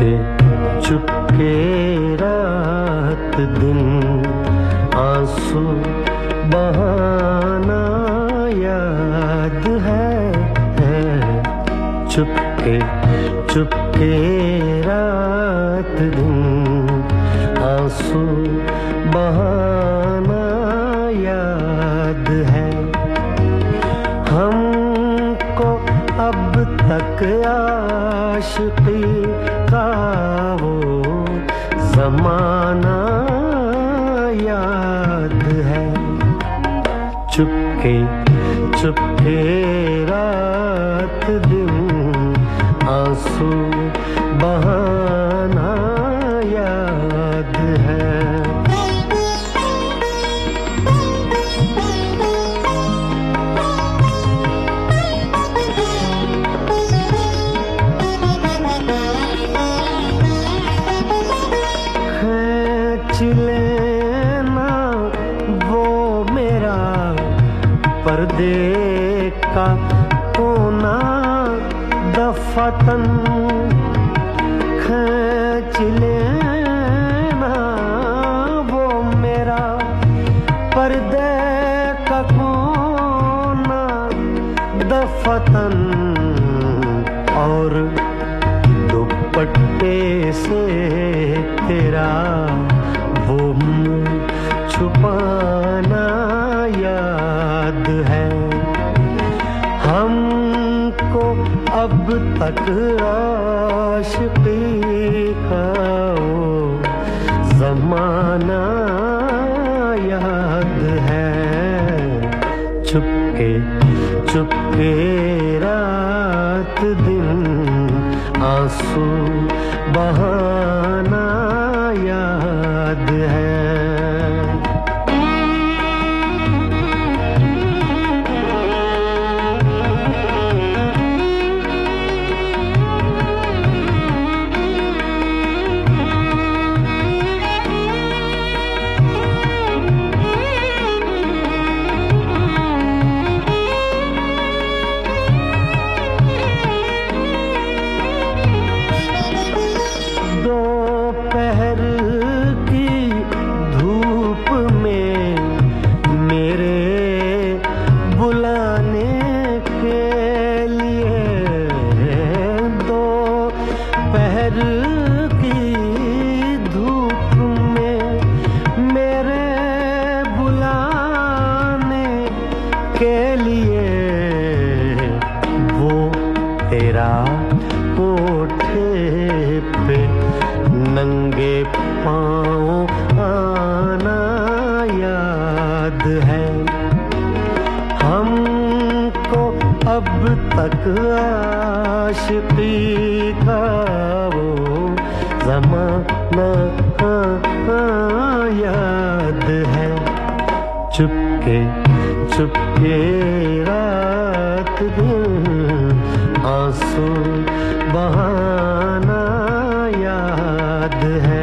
चुपके रात दिन आंसू बहाना याद है चुपके चुपके रात दिन आंसू बहाना याद है हमको अब तक आशिकी का वो ज़माना याद है चुपके चुपके रात दिन आंसू बहाना याद है लेना वो मेरा पर्दे का कोना दफातन खींच लेना वो मेरा पर्दे का कोना दफातन और दुपट्टे से तेरा वो छुपाना याद है हमको अब तक आशिकी का वो ज़माना याद है चुपके चुपके रात दिन आंसू बहाना याद है दोपहर की धूप में मेरे बुलाने के लिए दोपहर की धूप में मेरे बुलाने के लिए वो तेरा कोठे पे नंगे पाँव आना याद है हमको अब तक आशिकी का वो ज़माना याद है चुपके चुपके रात दिन आंसू बहाना याद है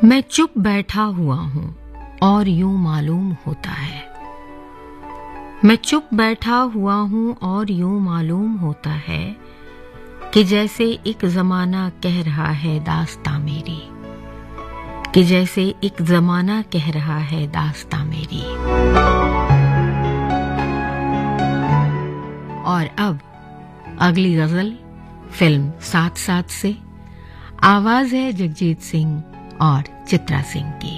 मैं चुप बैठा हुआ हूँ और यूं मालूम होता है मैं चुप बैठा हुआ हूँ और यूं मालूम होता है कि जैसे एक ज़माना कह रहा है दास्तां मेरी कि जैसे एक ज़माना कह रहा है दास्तां मेरी। और अब अगली गज़ल फिल्म साथ साथ से आवाज है जगजीत सिंह और चित्रा सिंह की।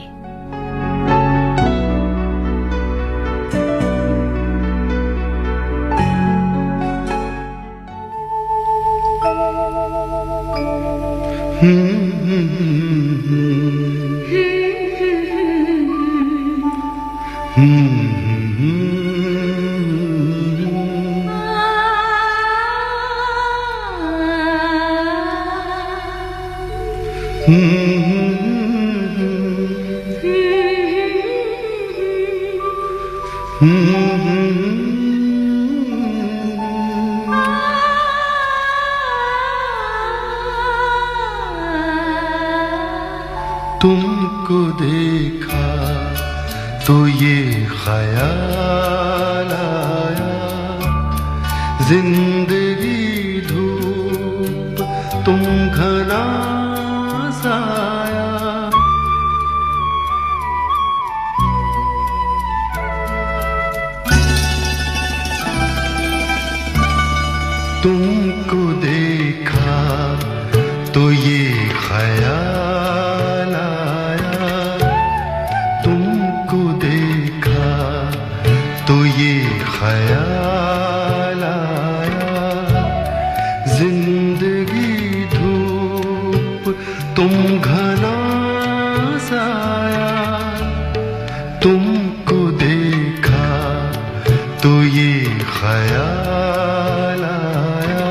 तुमको देखा तो ये ख्याल आया, जिंदगी धूप तुम घना साया। तुमको देखा तो ये ख्याल आया, तुमको देखा तो ये ख्याल आया, जिंदगी धूप तुम घना साया। तुमको देखा तो ये ख्याल आया।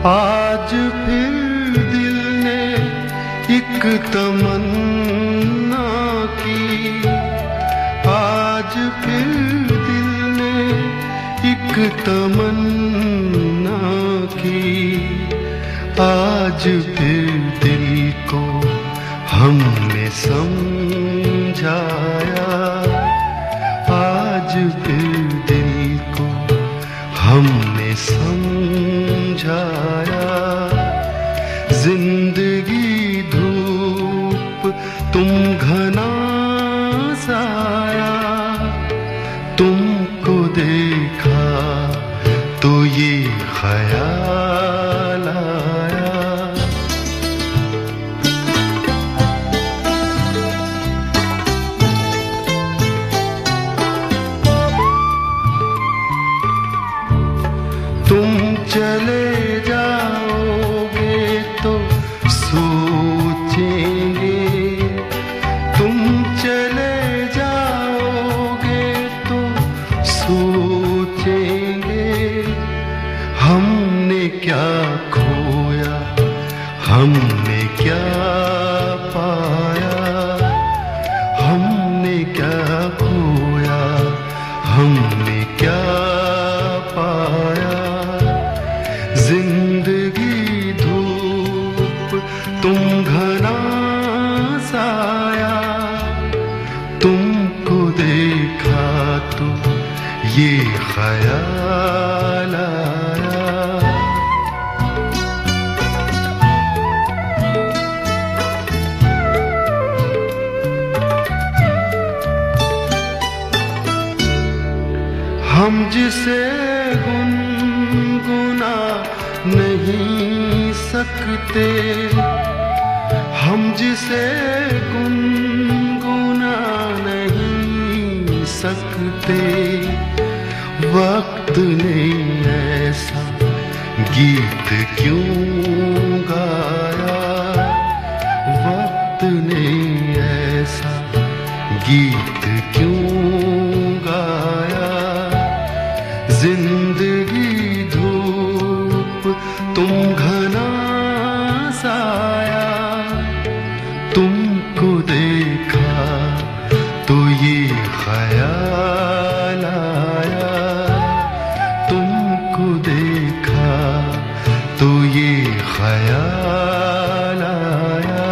आज फिर दिल ने एक तमन्ना की, आज फिर दिल ने एक तमन्ना की, आज फिर दिल को हमने समझाया, आज फिर दिल को हमने समझाया। जिंदगी धूप तुम घना साया, तुमको देखा तो ये ख्याल आया। तुम चले जाओगे तो सोचेंगे, तुम चले जाओगे तो सोचेंगे, हमने क्या खोया हमने क्या पाया, हमने क्या खोया हमने क्या पाया। जिंदगी धूप तुम घना साया, तुमको देखा तो ये ख्याल आया। हम जिसे गुनगुना नहीं सकते, हम जिसे गुनगुना नहीं सकते, वक्त ने ऐसा गीत क्यों गाया, वक्त ने ऐसा गीत क्यों गाया। जिंदगी धूप तुम घना साया, तुमको देखा तो ये ख्याल आया, तुमको देखा तो ये ख्याल आया।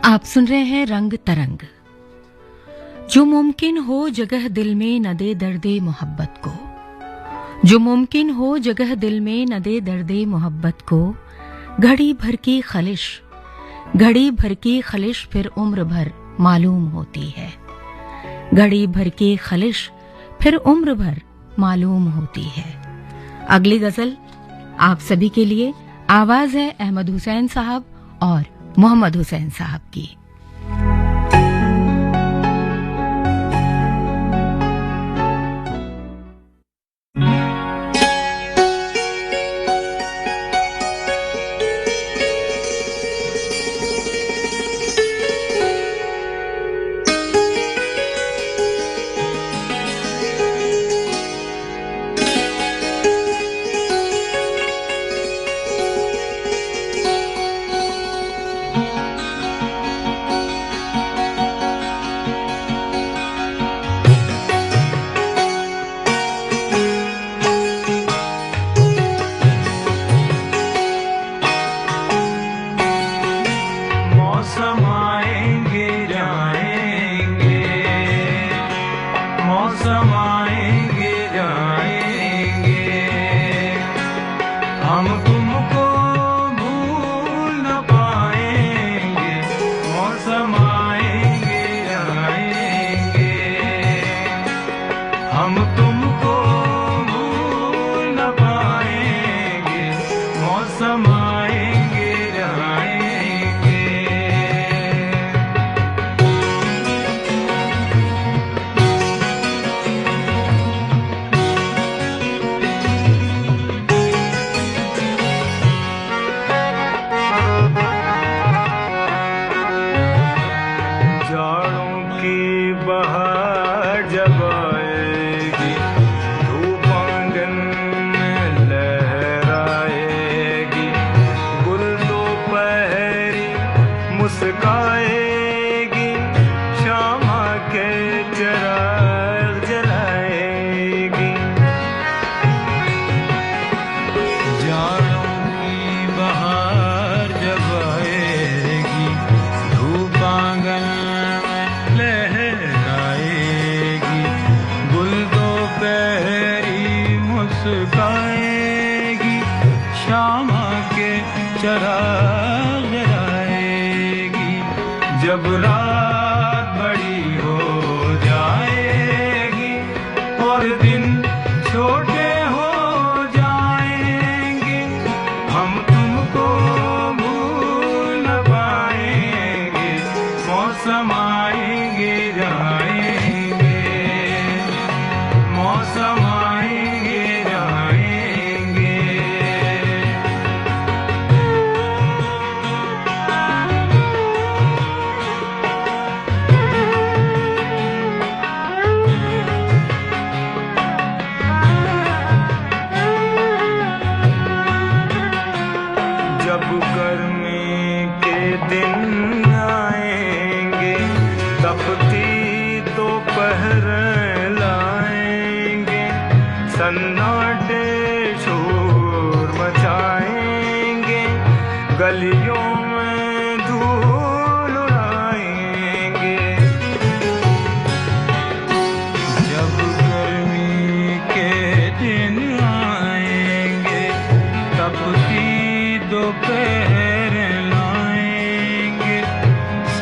आप सुन रहे हैं रंग तरंग। जो मुमकिन हो जगह दिल में न दे दर्दे मोहब्बत को, जो मुमकिन हो जगह दिल में न दे दर्दे मोहब्बत को। घड़ी भर की खलिश, घड़ी भर की खलिश फिर उम्र भर मालूम होती है, घड़ी भर की खलिश फिर उम्र भर मालूम होती है। अगली गजल आप सभी के लिए, आवाज है अहमद हुसैन साहब और मोहम्मद हुसैन साहब की।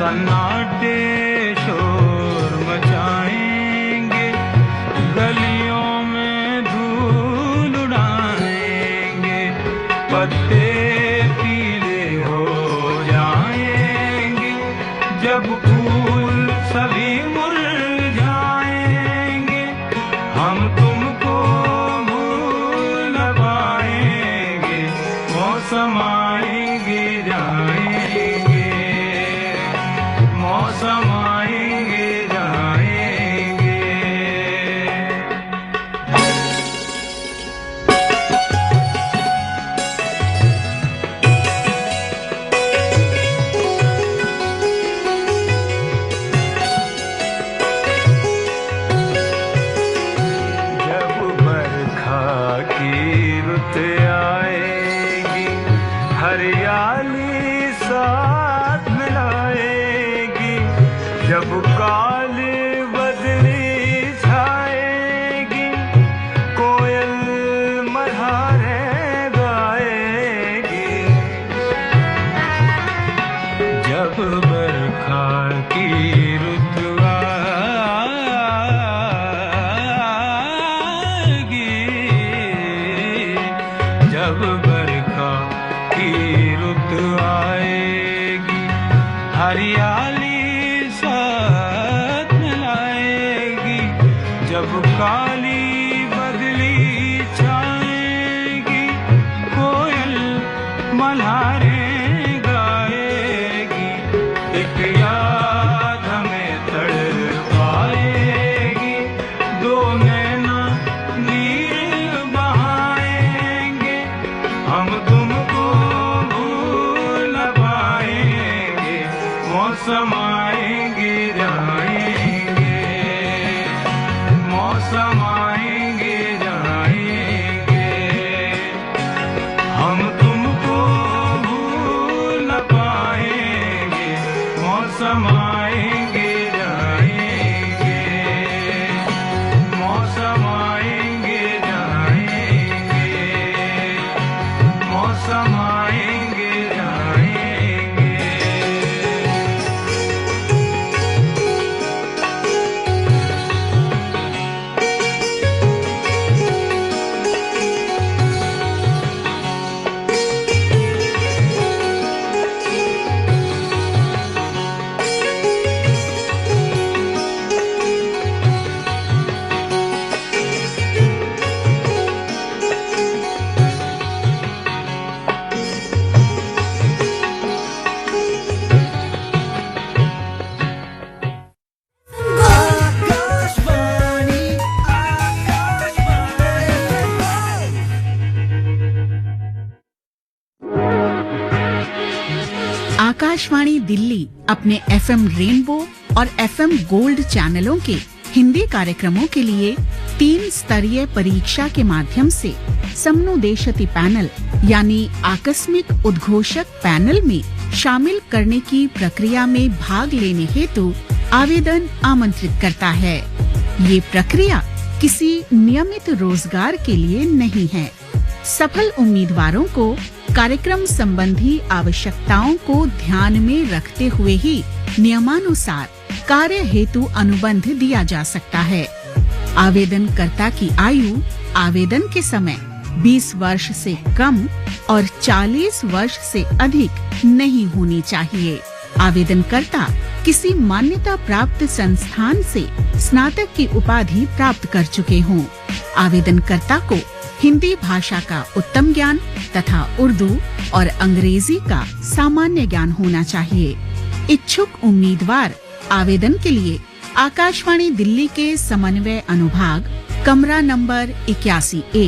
सन्नाटे शोर मचाएंगे, दिल्ली अपने एफएम रेनबो और एफएम गोल्ड चैनलों के हिंदी कार्यक्रमों के लिए 3 स्तरीय परीक्षा के माध्यम से समनुदेशति पैनल यानी आकस्मिक उद्घोषक पैनल में शामिल करने की प्रक्रिया में भाग लेने हेतु आवेदन आमंत्रित करता है। ये प्रक्रिया किसी नियमित रोजगार के लिए नहीं है। सफल उम्मीदवारों को कार्यक्रम संबंधी आवश्यकताओं को ध्यान में रखते हुए ही नियमानुसार कार्य हेतु अनुबंध दिया जा सकता है। आवेदनकर्ता की आयु आवेदन के समय 20 वर्ष से कम और 40 वर्ष से अधिक नहीं होनी चाहिए। आवेदनकर्ता किसी मान्यता प्राप्त संस्थान से स्नातक की उपाधि प्राप्त कर चुके हों। आवेदनकर्ता को हिंदी भाषा का उत्तम ज्ञान तथा उर्दू और अंग्रेजी का सामान्य ज्ञान होना चाहिए। इच्छुक उम्मीदवार आवेदन के लिए आकाशवाणी दिल्ली के समन्वय अनुभाग, कमरा नंबर 81A,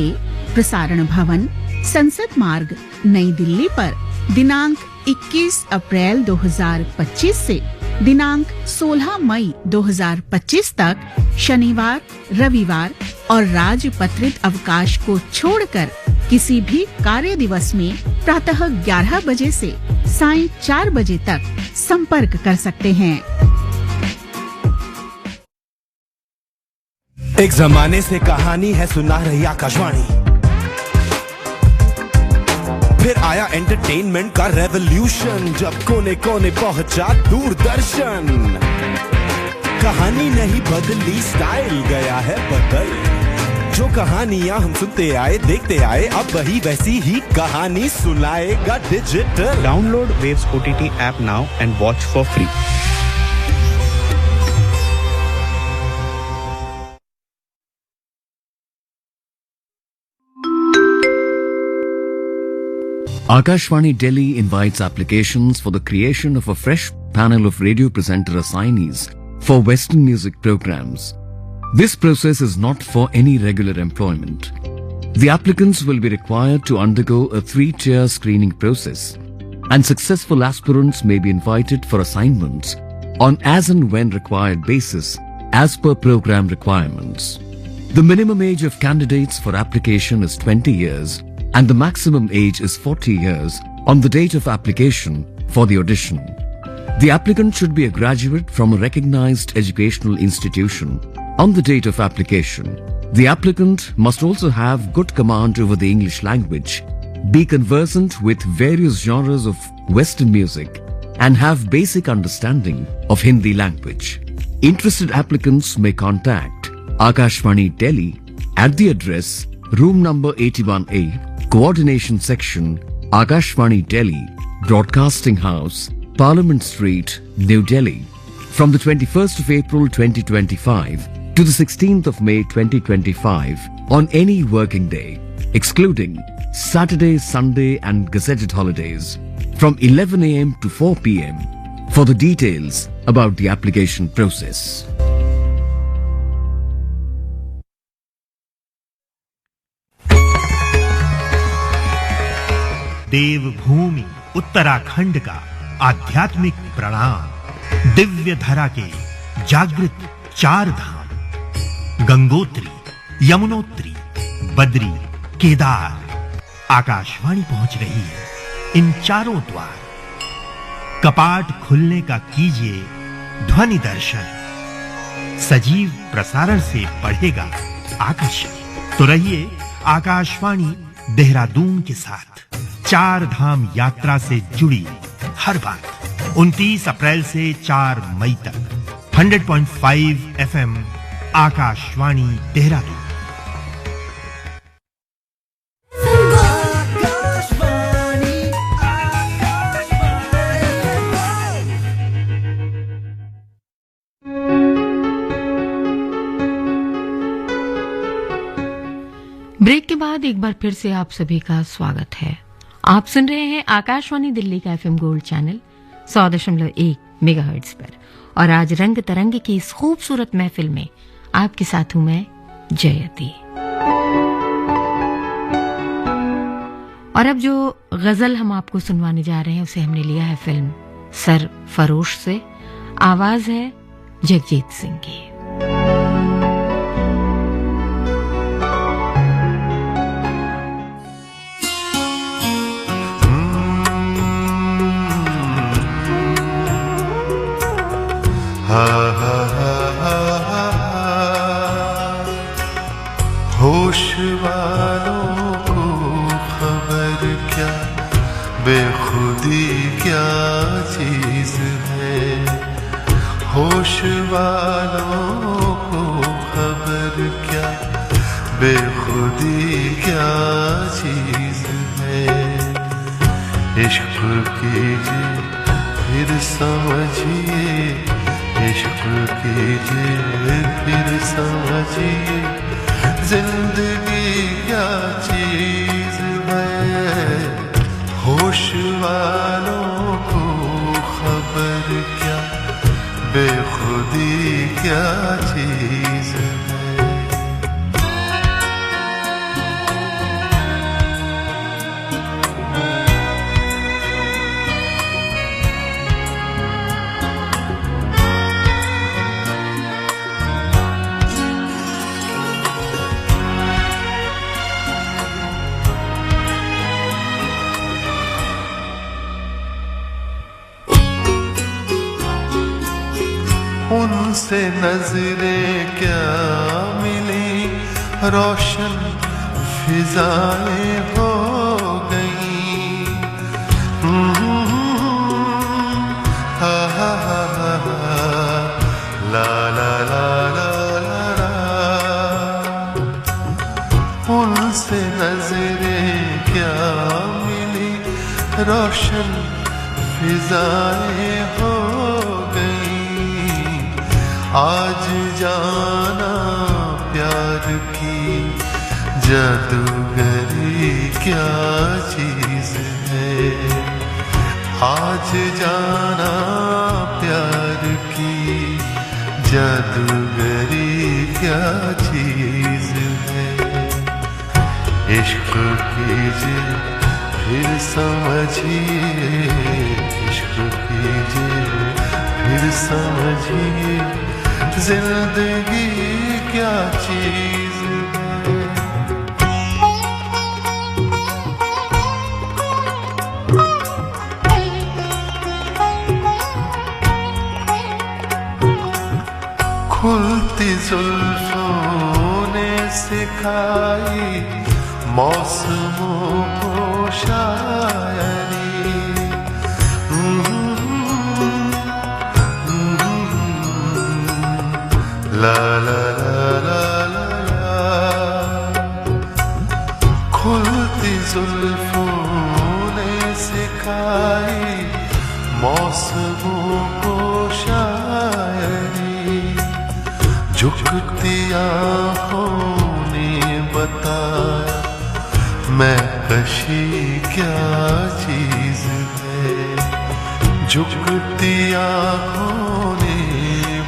प्रसारण भवन, संसद मार्ग, नई दिल्ली पर दिनांक 21 अप्रैल 2025 से दिनांक 16 मई 2025 तक शनिवार, रविवार और राजपत्रित अवकाश को छोड़कर किसी भी कार्य दिवस में प्रातः 11 बजे से सायं 4 बजे तक संपर्क कर सकते हैं। एक जमाने से कहानी है सुना रही आकाशवाणी, फिर आया एंटरटेनमेंट का रेवोल्यूशन, जब कोने कोने पहुंचा दूरदर्शन। कहानी नहीं बदली, स्टाइल गया है बदल। जो कहानियां हम सुनते आए देखते आए, अब वही वैसी ही कहानी सुनाएगा digital. Download waves OTT app now and watch for free. Akashvani Delhi invites applications for the creation of a fresh panel of radio presenter assignees for Western music programs. This process is not for any regular employment. The applicants will be required to undergo a 3-tier screening process, and successful aspirants may be invited for assignments on as and when required basis as per program requirements. The minimum age of candidates for application is 20 years and the maximum age is 40 years on the date of application for the audition. The applicant should be a graduate from a recognized educational institution on the date of application. The applicant must also have good command over the English language, be conversant with various genres of Western music, and have basic understanding of Hindi language. Interested applicants may contact Akashvani Delhi at the address room number 81A, Coordination Section, Akashvani Delhi, Broadcasting House, Parliament Street, New Delhi, from the 21st of April 2025 to the 16th of May 2025 on any working day, excluding Saturday, Sunday and gazetted holidays, from 11 a.m. to 4 p.m. for the details about the application process. देवभूमि उत्तराखंड का आध्यात्मिक प्रणाम। दिव्य धरा के जागृत 4 धाम गंगोत्री, यमुनोत्री, बद्री, केदार। आकाशवाणी पहुंच रही है इन चारों द्वार। कपाट खुलने का कीजिए ध्वनि दर्शन। सजीव प्रसारण से बढ़ेगा आकर्षण। तो रहिए आकाशवाणी देहरादून के साथ। 4 धाम यात्रा से जुड़ी हर बात 29 अप्रैल से 4 मई तक 100.5 FM आकाशवाणी देहरादून। ब्रेक के बाद एक बार फिर से आप सभी का स्वागत है। आप सुन रहे हैं आकाशवाणी दिल्ली का FM गोल्ड चैनल 100.1 मेगाहर्ट्ज पर, और आज रंग तरंग की इस खूबसूरत महफिल में आपके साथ हूं मैं जयती। और अब जो गजल हम आपको सुनवाने जा रहे हैं उसे हमने लिया है फिल्म सरफरोश से। आवाज है जगजीत सिंह की। होश वालों को खबर क्या, बेखुदी क्या चीज है। होश वालों को खबर क्या, बेखुदी क्या चीज है। इश्क कीजिए फिर समझिए, इश्क कीजिए फिर समझिए, जिंदगी क्या चीज है। होश वालों को खबर क्या, बेखुदी क्या चीज है। उनसे नजरें क्या मिली, रोशन फिजाएं हो गई। हा हा हा ला ला ला ला ला। उनसे नजरें क्या मिली, रोशन फिजाएं हो गई। आज जाना प्यार की जादूगरी क्या चीज है। आज जाना प्यार की जादूगरी क्या चीज है। इश्क कीजिए फिर समझिए, इश्क कीजिए फिर समझिए, जिंदगी क्या चीज है। खुलती जुल्फों ने सिखाई मौसमों को शायरी। ला ला ला ला ला। खुलती जुल्फों ने सिखाई मौसमों को शायरी। झुकती आँखों ने बताया मैं कशी क्या चीज है। झुकती आँखों ने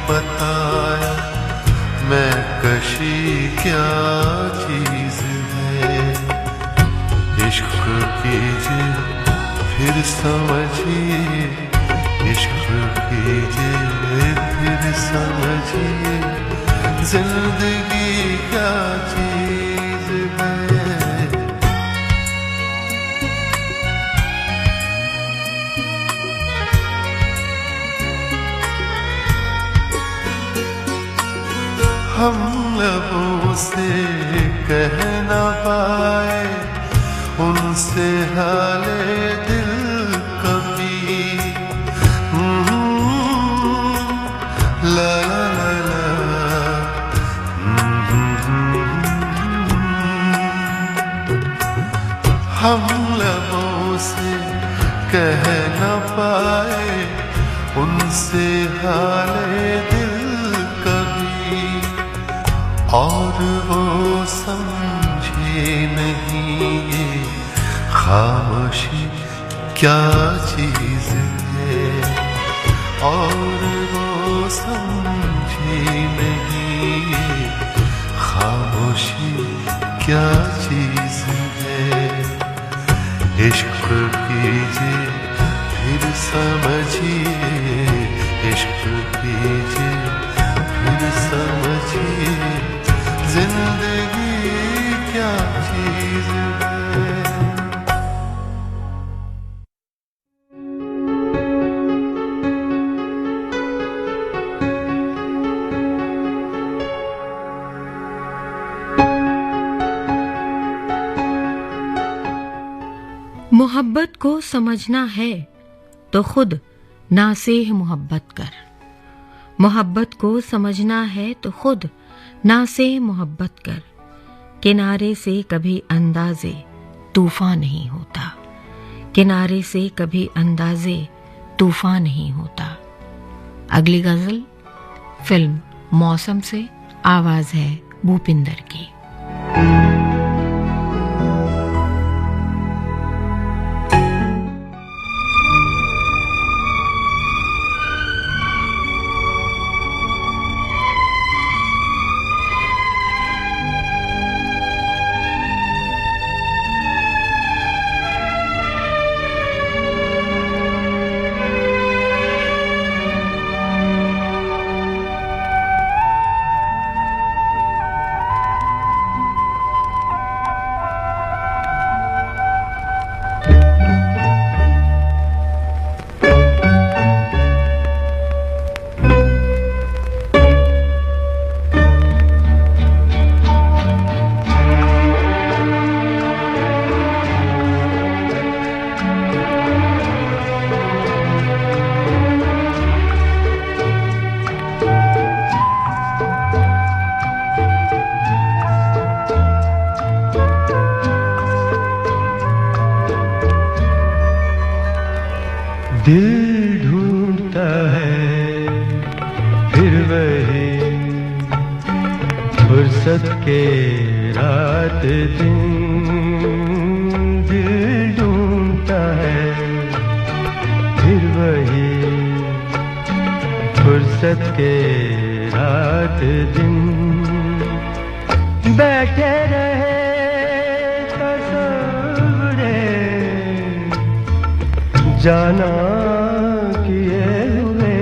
बताया मैं कशी क्या चीज है। इश्क कीजिए फिर समझिए, इश्क कीजिए फिर समझिए, जिंदगी क्या चीज है। हम लबों से कह न पाए उनसे हाले दिल कभी। ला ला ला हम लबों से कह न पाए उनसे हाले दिल कभी। और वो समझे नहीं ये खामोशी क्या चीज है। और वो समझे नहीं ये खामोशी क्या चीज है। इश्क कीजिए फिर समझिए, मोहब्बत को समझना है तो खुद नासेह मोहब्बत कर। मोहब्बत को समझना है तो खुद नासेह मोहब्बत कर। किनारे से कभी अंदाजे तूफान नहीं होता। किनारे से कभी अंदाजे तूफान नहीं होता। अगली गजल फिल्म मौसम से, आवाज है भूपिंदर की। दिल ढूंढता है फिर वही फुर्सत के रात दिन। दिल ढूंढता है फिर वही फुर्सत के रात दिन। बैठे रहे तस्वीरें जाना किए हुए।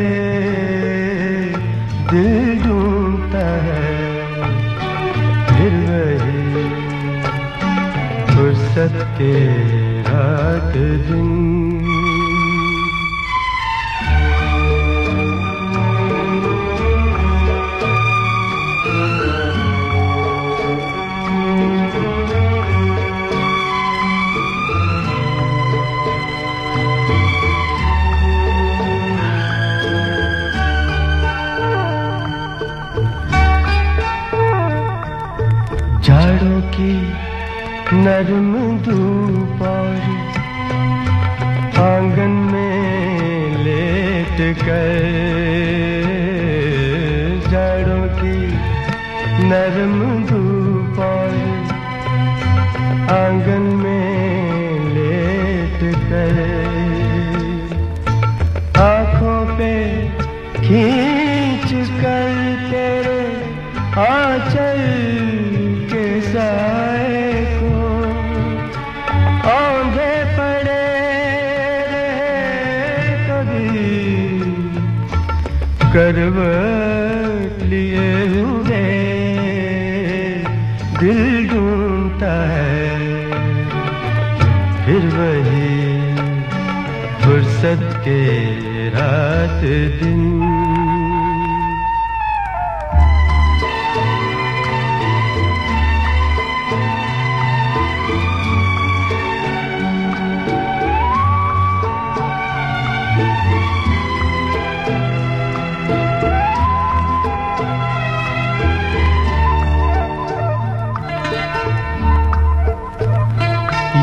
दिल ढूंढता है फिर वही फुर्सत के रात दिन। झाड़ों की नरम धूप और आंगन में लेट कर। झाड़ों की नरम धूप और आंगन में लेट कर। आँखों पे खींच कर तेरे आंचल साए को औंधे पड़े रहे कभी करवट लिए हुए। दिल ढूंढता है फिर वही फुर्सत के रात दिन।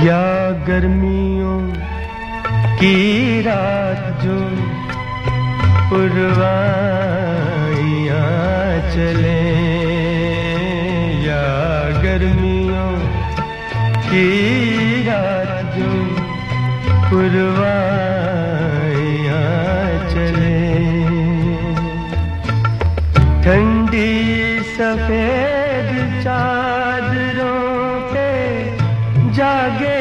या गर्मियों की रात जो पुरवाइयाँ चले। या गर्मियों की रात जो पुरवाइयाँ चले। ठंडी सफेद चादरों पे जागे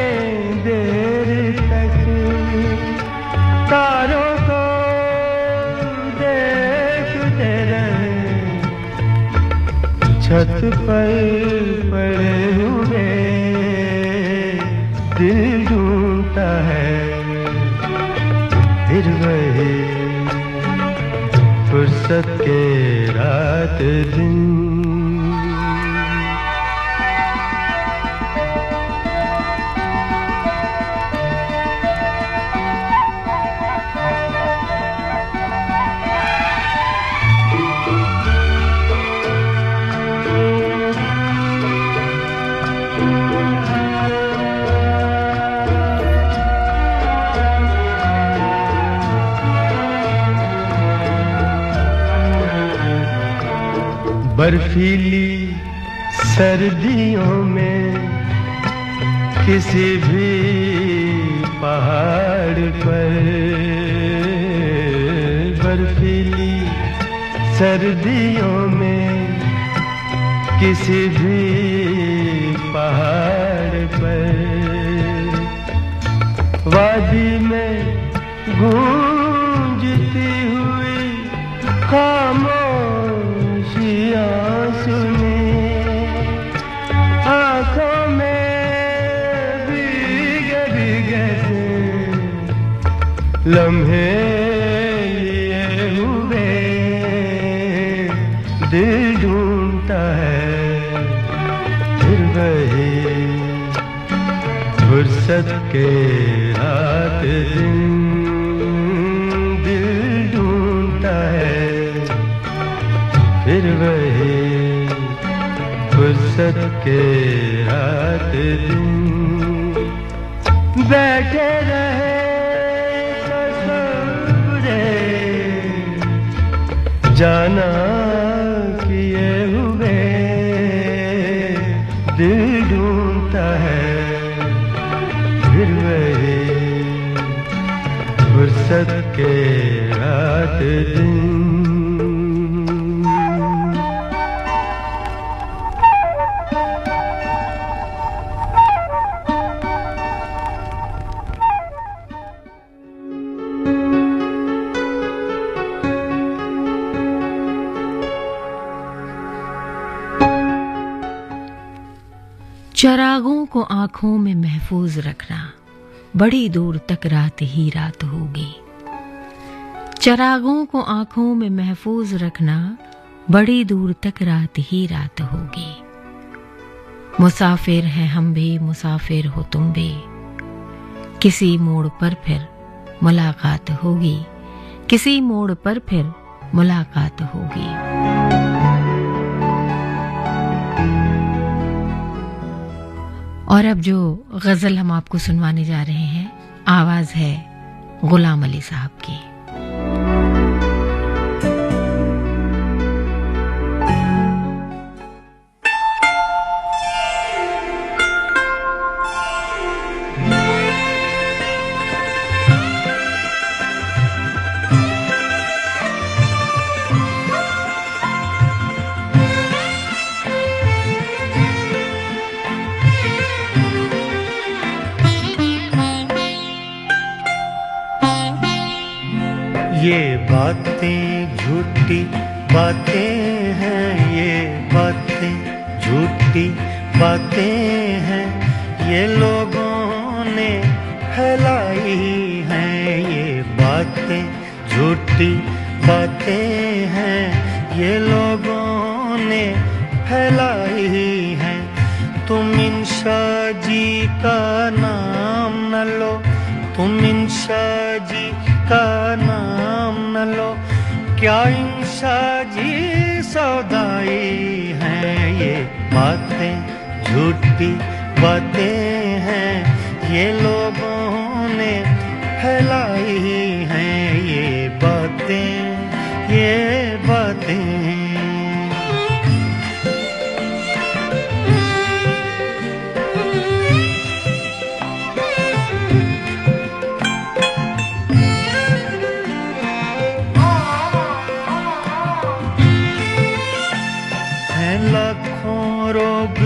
देर तक। तारों को देखते रहे छत पर पड़े हुए। दिल ढूंढता है फिर वही फुर्सत के रात दिन। बर्फीली सर्दियों में किसी भी पहाड़ पर, बर्फीली सर्दियों में किसी भी पहाड़ पर, वादी में गूंजती हुई खामोशियां सुनी, आंखों में भीगे भीगे से लम्हे लिए हुए, दिल ढूंढता है फिर वही फुर्सत के रात दिन, दिल ढूंढता है फिर वही फुर्सत के रात दिन, बैठे रहे तसव्वुरे जाना किए हुए, दिल ढूंढता है फिर वही फुर्सत के रात दिन। चरागों को आंखों में महफूज रखना, बड़ी दूर तक रात ही रात होगी। चरागों को आंखों में महफूज रखना, बड़ी दूर तक रात ही रात होगी। मुसाफिर हैं हम भी, मुसाफिर हो तुम भी, किसी मोड़ पर फिर मुलाकात होगी, किसी मोड़ पर फिर मुलाकात होगी। और अब जो गजल हम आपको सुनवाने जा रहे हैं, आवाज है गुलाम अली साहब की। ये बातें झूठी बातें हैं, ये बातें झूठी बातें हैं, ये लोगों ने फैलाई हैं। ये बातें झूठी बातें हैं, ये लोगों ने फैलाई हैं। तुम इंशा जी का नाम न लो, तुम इंशा जी का नाम न लो, क्या इंशा जी सौदाई हैं। ये बातें झूठी बातें हैं, ये लोगों ने फैलाई हैं। ये बातें, ये बातें। रोग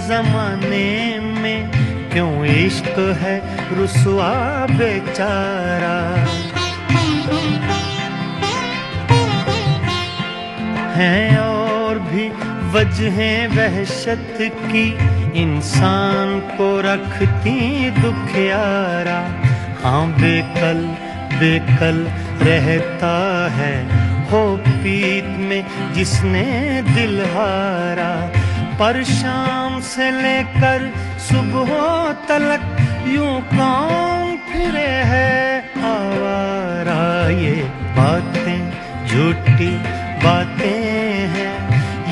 जमाने में क्यों इश्क है रुसवा बेचारा, हैं और भी वजहें वहशत की इंसान को रखती दुखियारा। हाँ बेकल बेकल रहता है हो पीत में जिसने दिल हारा, पर शाम से लेकर सुबह तलक यूं कौन फिरे है आवारा। ये बातें झूठी बातें हैं,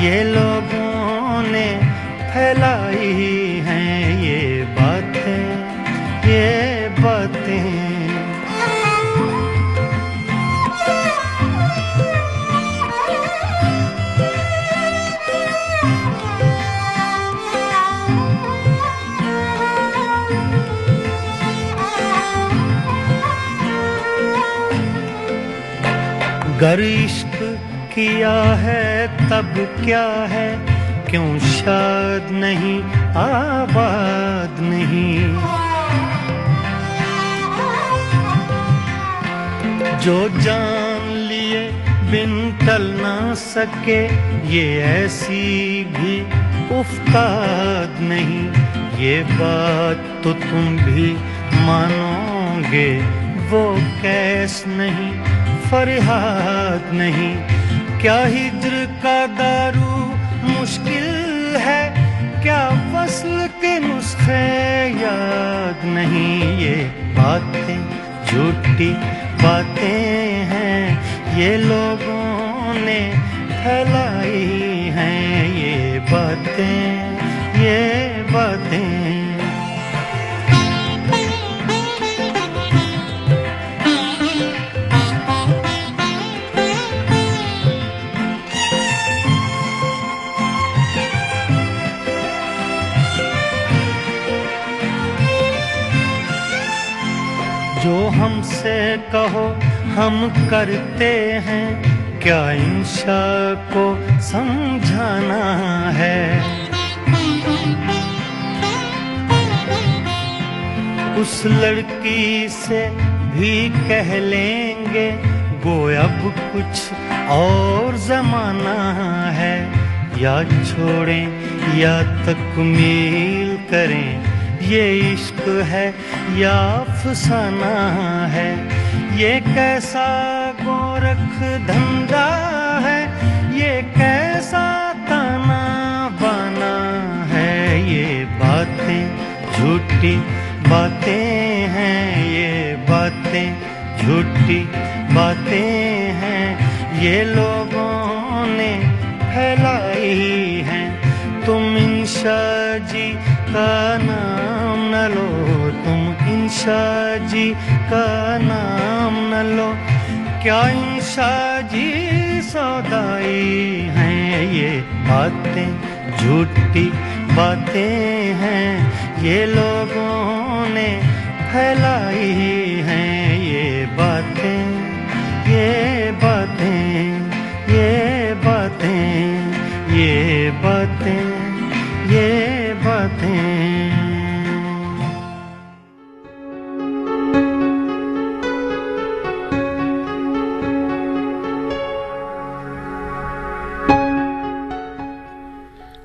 ये लोगों ने फैलाई हैं। ये बातें, ये बातें। गर इश्क किया है तब क्या है, क्यों शाद नहीं आबाद नहीं। जो जान लिए बिन टल ना सके, ये ऐसी भी उफ्ताद नहीं। ये बात तो तुम भी मानोगे, वो कैस नहीं फरियाद नहीं। क्या हिज्र का दारू मुश्किल है, क्या वस्ल के नुस्खे याद नहीं। ये बातें झूठी बातें हैं, ये लोगों ने फैलाई हैं। ये बातें जो हमसे कहो हम करते हैं, क्या इंशा को समझाना है। उस लड़की से भी कह लेंगे, गो अब कुछ और जमाना है। या छोड़ें या तकमील करें, ये इश्क है या अफसाना है। ये कैसा गोरख धंधा है, ये कैसा ताना बाना है। ये बातें झूठी बातें हैं, ये बातें झूठी बातें हैं। ये लोगों ने फैलाई हैं। तुम इंशा जी का नाम न लो, तुम इंशा जी का नाम न लो। क्या इंशा जी सौदाई हैं, ये बातें झूठी बातें हैं। ये लोगों ने फैलाई हैं। ये बातें ये बातें ये बातें ये बातें ये बातें।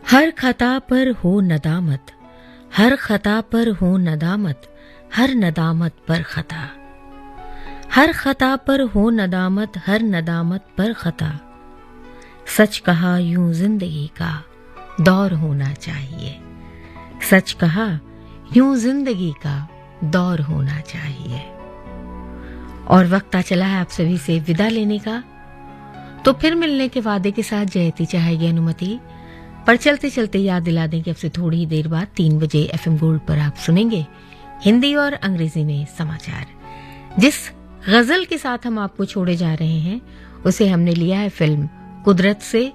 हर खता पर हो नदामत, हर खता पर हो नदामत, हर नदामत पर खता। हर खता पर हो नदामत, हर नदामत पर खता। सच कहा यूं जिंदगी का दौर होना चाहिए। सच कहा यूं जिंदगी का दौर होना चाहिए। और वक्त आ चला है आप सभी से विदा लेने का। तो फिर मिलने के वादे के साथ जयती चाहेगी अनुमति। पर चलते चलते याद दिला दें कि अब से थोड़ी ही देर बाद 3 बजे एफएम गोल्ड पर आप सुनेंगे हिंदी और अंग्रेजी में समाचार। जिस गजल के साथ हम आपको छोड़े जा रहे हैं उसे हमने लिया है फिल्म कुदरत से।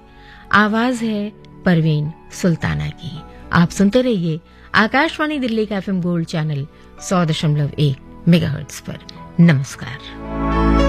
आवाज है परवीन सुल्ताना की। आप सुनते रहिए आकाशवाणी दिल्ली का एफएम गोल्ड चैनल 100.1 मेगाहर्ट्ज पर। नमस्कार।